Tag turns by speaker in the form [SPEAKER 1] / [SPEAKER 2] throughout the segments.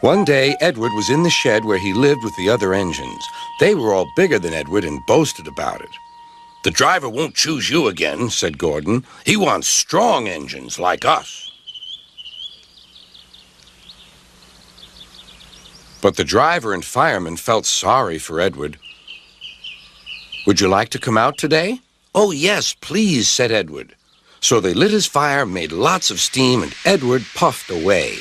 [SPEAKER 1] One day, Edward was in the shed where he lived with the other engines. They were all bigger than Edward and boasted about it. "The driver won't choose you again," said Gordon. "He wants strong engines like us." But the driver and fireman felt sorry for Edward. "Would you like to come out today?" "Oh, yes, please," said Edward. So they lit his fire, made lots of steam, and Edward puffed away.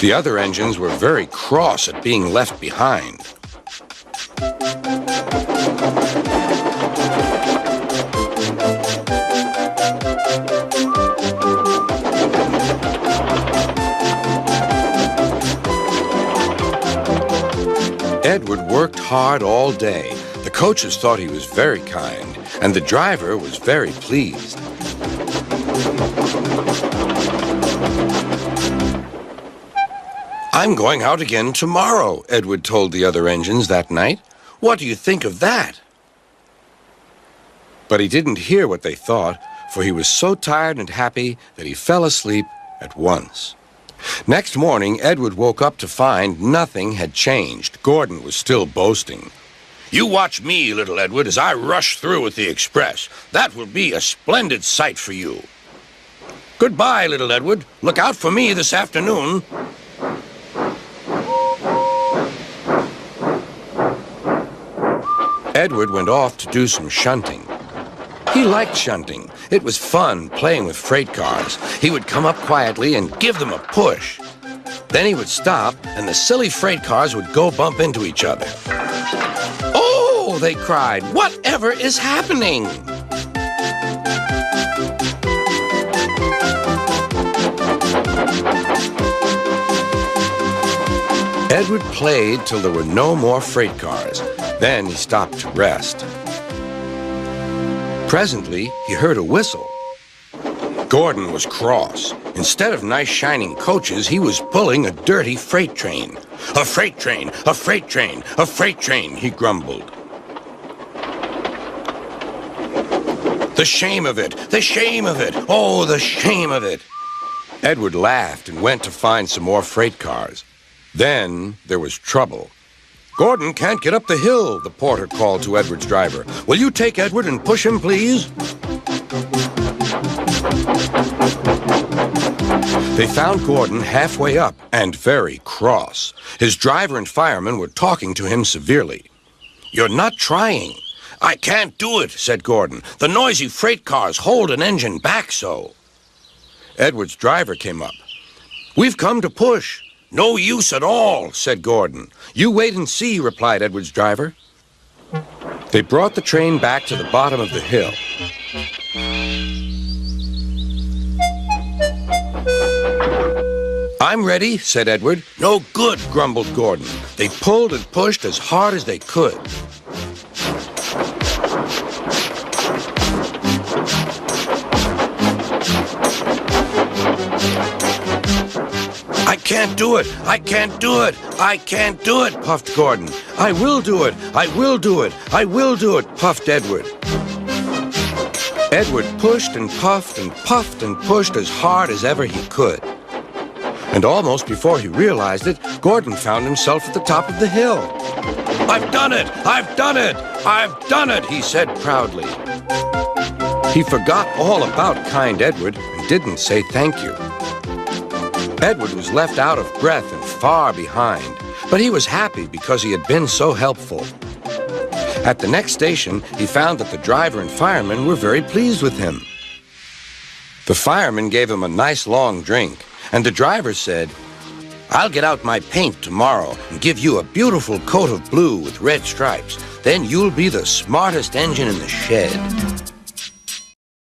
[SPEAKER 1] The other engines were very cross at being left behind. Edward worked hard all day. The coaches thought he was very kind, and the driver was very pleased. "I'm going out again tomorrow," Edward told the other engines that night. "What do you think of that?" But he didn't hear what they thought, for he was so tired and happy that he fell asleep at once. Next morning, Edward woke up to find nothing had changed. Gordon was still boasting. "You watch me, little Edward, as I rush through with the express. That will be a splendid sight for you." "Goodbye, little Edward. Look out for me this afternoon." Edward went off to do some shunting. He liked shunting. It was fun playing with freight cars. He would come up quietly and give them a push. Then he would stop, and the silly freight cars would go bump into each other. "Oh!" they cried. "Whatever is happening?" Edward played till there were no more freight cars. Then he stopped to rest. Presently, he heard a whistle. Gordon was cross. Instead of nice shining coaches, he was pulling a dirty freight train. "A freight train, a freight train, a freight train," he grumbled. "The shame of it, the shame of it, oh, the shame of it." Edward laughed and went to find some more freight cars. Then there was trouble. "Gordon can't get up the hill," the porter called to Edward's driver. "Will you take Edward and push him, please?" They found Gordon halfway up and very cross. His driver and fireman were talking to him severely. "You're not trying." "I can't do it," said Gordon. "The noisy freight cars hold an engine back so." Edward's driver came up. "We've come to push." "No use at all," said Gordon. "You wait and see," replied Edward's driver. They brought the train back to the bottom of the hill. "I'm ready," said Edward. "No good," grumbled Gordon. They pulled and pushed as hard as they could. "I can't do it! I can't do it! I can't do it!" puffed Gordon. "I will do it! I will do it! I will do it!" puffed Edward. Edward pushed and puffed and puffed and pushed as hard as ever he could. And almost before he realized it, Gordon found himself at the top of the hill. "I've done it! I've done it! I've done it!" he said proudly. He forgot all about kind Edward and didn't say thank you. Edward was left out of breath and far behind, but he was happy because he had been so helpful. At the next station, he found that the driver and fireman were very pleased with him. The fireman gave him a nice long drink, and the driver said, "I'll get out my paint tomorrow and give you a beautiful coat of blue with red stripes. Then you'll be the smartest engine in the shed."